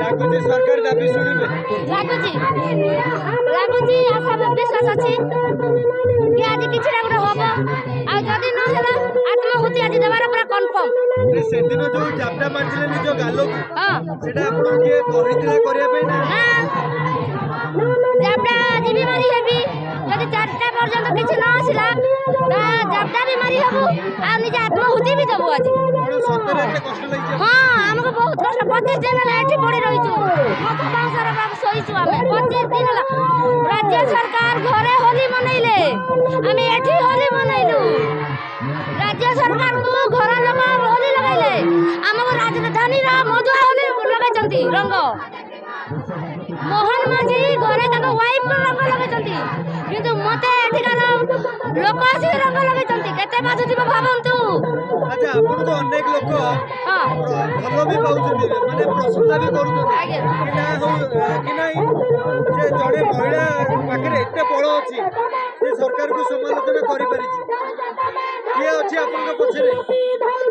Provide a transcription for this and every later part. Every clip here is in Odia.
ଲାଗୁଛି ସରକାର ଦାବି ଶୁଣିବେ। ଲାଗୁଛି ଆଶା ବିଶ୍ୱାସ ଅଛି କି ଆଜି କିଛିଟା ଗୋଟେ ହବ ଆଉ ଯଦି ନ ହେଲା ଆତ୍ମାହୁତି ଆଜି ଦେବାର ପୁରା କନଫର୍ମ। ସେଦିନ ଯୋଉ ଜାବଡ଼ା ମାରିଥିଲେ ନିଜ ଗାଲକୁ ସେଟା ଆପଣ କିଏ କହିଥିଲା କରିବା ପାଇଁ ନା ଜାବଡ଼ା ଆଜି ବି ମାରି ହେବି ଯଦି 4ଟା ପର୍ଯ୍ୟନ୍ତ କିଛି ନ ଆସିଲା ଜାବଡ଼ା ବି ମାରି ହେବୁ ଆଉ ନିଜେ ଆତ୍ମାହୁତି ବି ଦେବୁ ଆଜି। ହଁ ଆମକୁ ବହୁତ କଷ୍ଟ 25 ଦିନ ହେଲା ଏଠି ପଡ଼ି ରହିଛୁ ଶୋଇଛୁ ଆମେ 25 ଦିନ ହେଲା। ରାଜ୍ୟ ସରକାର ଘରେ ହୋଲି ମନେଇଲେ ଆମେ ଏଠି ହୋଲି ମନେଇଲୁ। ରାଜ୍ୟ ସରକାରକୁ ଘର ଲୋକ ହୋଲି ଲଗାଇଲେ ଆମକୁ ରାଜଧାନୀର ମଧୁଆ ହୋଲି ଲଗାଇଛନ୍ତି ରଙ୍ଗ। ମୋହନ ମାଝୀ ଘରେ ତାଙ୍କ ୱାଇଫ ରଙ୍ଗ ଲଗାଇଛନ୍ତି କିନ୍ତୁ ମତେ ଏଠିକାର ଲୋକ ଆସିକି ରଙ୍ଗ ଲଗାଇଛନ୍ତି। କେତେ ବାଜୁଥିବ ଭାବନ୍ତୁ। ଆଚ୍ଛା ଆପଣ ତ ଅନେକ ଲୋକ ଭଲ ବି ପାଉଛନ୍ତି ମାନେ ପ୍ରଶଂସା ବି କରୁଛନ୍ତି କି ନାହିଁ ଯେ ଜଣେ ମହିଳା ପାଖରେ ଏତେ ବଳ ଅଛି ଯେ ସରକାରକୁ ସମାଲୋଚନା କରିପାରିଛି। କିଏ ଅଛି ଆପଣଙ୍କ ପଛରେ?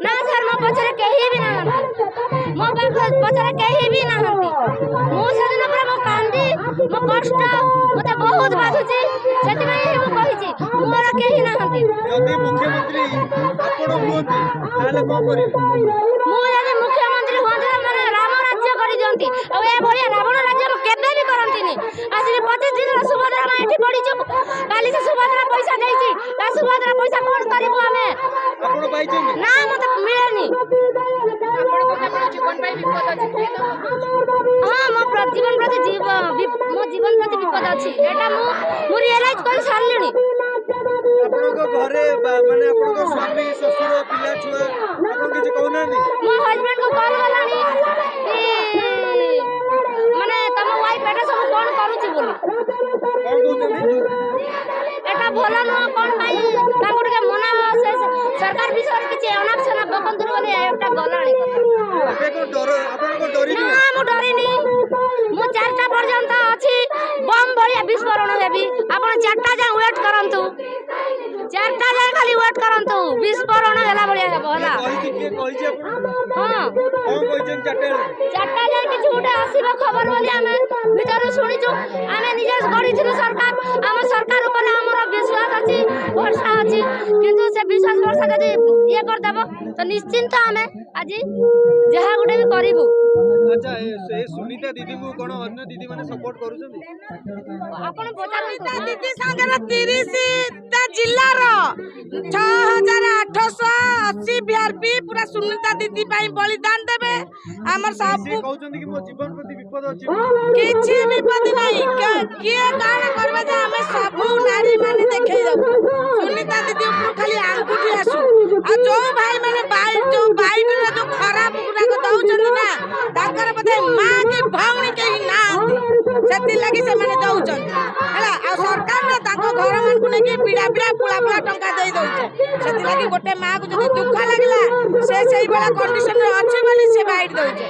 ନା ସାର୍ ମୋ ପଛରେ କେହି ବି ନାହାନ୍ତି। ମୋ ପଛରେ କେହି ବି ନାହାନ୍ତି। ମୁଁ ସେଦିନ ପୁରା ମୋ କାନ୍ଦି ମୋ କଷ୍ଟ ମତେ ବହୁତ ବାଧୁଛି ସେଥିପାଇଁ ମୁଁ କହିଛି ମୋର କେହି ନାହାନ୍ତି। ଯଦି ମୁଖ୍ୟମନ୍ତ୍ରୀ ଆପଣ ହୁଅନ୍ତି ତାହେଲେ କଣ କରିବେ? ମୁଁ ଯଦି ମୁଖ୍ୟମନ୍ତ୍ରୀ ହୁଅନ୍ତି ମାନେ ରାମ ରାଜ୍ୟ କରିଦିଅନ୍ତି ଆଉ ଏଭଳିଆ ରାବଣ ରାଜ୍ୟ ମୁଁ କେବେ ବି କରନ୍ତିନି। ଆସିକି 25 ଦିନର ସୁଭଦ୍ରା ମା ଏଠି ପଡ଼ିଛୁ କାଲି ସେ ସୁଭଦ୍ରା ପଇସା ଦେଇଛି ତା ସୁଭଦ୍ରା ପଇସା କଣ କରିବୁ ଆମେ? ଆପଣ ପାଇଛନ୍ତି? ନା ମତେ ମିଳେନି। ହଁ ମୋ ଜୀବନ ପ୍ରତି ମୋ ଜୀବନ ପ୍ରତି ବିପଦ ଅଛି ଏଟା ମୁଁ ରିଏଲାଇଜ କରି ସାରିଲିଣି। ଆପଣଙ୍କ ଘରେ ମାନେ ଆପଣଙ୍କ ସ୍ୱାମୀ ଶ୍ୱଶୁର ପିଲା ଛୁଆ ଆପଣ କିଛି କହୁନାହାନ୍ତି? ମୋ ହଜବେଣ୍ଡ କୁ କଲ୍ କଲାଣି ମାନେ ତମ ୱାଇଫ ଏଟା ସବୁ କଣ କରୁଛି ବୋଲି। କଣ କହୁଛନ୍ତି? ଏଟା ଭଲ ନୁହଁ କଣ ପାଇଁ ତାଙ୍କୁ ଟିକେ ମନା ସରକାର ବିଷୟରେ କିଛି ଅନାପସନା ବକନ୍ତୁନି ବୋଲି ଏଟା ଗଲାଣି କଥା। ନା ମୁଁ ଡରିନି। ମୁଁ 4ଟା ପର୍ଯ୍ୟନ୍ତ ଅଛି ବମ୍ ଭଳିଆ ବିସ୍ଫୋରଣ ହେବି। ଆପଣ 4ଟା ଯାଏଁ ୱେଟ୍ କରନ୍ତୁ। 4ଟା ଯାଏଁ ଖାଲି ୱେଟ୍ କରନ୍ତୁ ବିସ୍ଫୋରଣ ହେଲା ଭଳିଆ ହେବ ହେଲା। ହଁ 4ଟା ଯାଏଁ କିଛି ଗୋଟେ ଆସିବ ଖବର ବୋଲି ଆମେ ଭିତରୁ ଶୁଣିଛୁ। ଆମେ ନିଜେ ଗଢ଼ିଥିଲୁ ସରକାର। ଆମ ସରକାର ଉପରେ ଆମର ବିଶ୍ୱାସ ଅଛି ଭରସା ଅଛି କିନ୍ତୁ ସେ ବିଶ୍ୱାସ ଭରସା ଯଦି ଇଏ କରିଦେବ ତ ନିଶ୍ଚିନ୍ତ ଆମେ ଆଜି ଯାହା ଗୋଟେ ବି କରିବୁ। ଆଚ୍ଛା ସେ ସୁନିତା ଦିଦିଙ୍କୁ କଣ ଅନ୍ୟ ଦିଦି ମାନେ ସପୋର୍ଟ କରୁଛନ୍ତି? ଆପଣ ସୁନିତା ଦିଦି ସାଙ୍ଗରେ 30ଟା ଜିଲ୍ଲାର 6880 ଭିଆରପି ପୁରା ସୁନିତା ଦିଦି ପାଇଁ ବଳିଦାନ ଦେବେ। ଆମର ସବୁ କହୁଛନ୍ତି କି ମୋ ଜୀବନ ପ୍ରତି ବିପଦ ଅଛି। କିଛି ବିପଦ ନାହିଁ। କିଏ କାଣ କରିବେ ଯେ ଆମେ ସବୁ ନାରୀ ମାନେ ଦେଖେଇ ଦେବୁ। ସୁନିତା ଦିଦି ଉପରୁ ଖାଲି ଆଙ୍ଗୁଠି ଆସୁ ଆଉ ଯୋଉ ଭାଇ ମାନେ ଯୋଉ ଖରାପ ଗୁଡାକ ଦଉଛନ୍ତି ନା ତାଙ୍କର ବୋଧେ ମା କି ଭଉଣୀ କେହି ନାହାନ୍ତି ସେଥିଲାଗି ସେମାନେ ଦଉଛନ୍ତି ହେଲା। ଆଉ ସରକାର ନା ତାଙ୍କ ଘର ମାନଙ୍କୁ ନେଇକି ପିଡା ପୁଳା ଟଙ୍କା ଦେଇ ଦଉଛି। ସେଥିଲାଗି ଗୋଟେ ମା କୁ ଯଦି ଦୁଃଖ ଲାଗିଲା ସେ ସେଇଭଳିଆ କଣ୍ଡିସନରେ ଅଛି ବୋଲି ସେ ବାଇଟ୍ ଦଉଛି।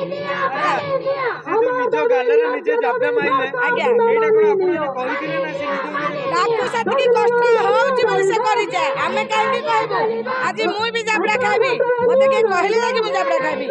ତାକୁ ସେତିକି କଷ୍ଟ ହଉଛି ବୋଲି ସେ କରିଯାଏ ଆମେ କାହିଁକି କହିବୁ? ଆଜି ମୁଁ ବି ଜାବଡ଼ା ଖାଇବି ମତେ କିଏ କହିଲେ ଯାଇକି ମୁଁ ଜାବଡ଼ା ଖାଇବି।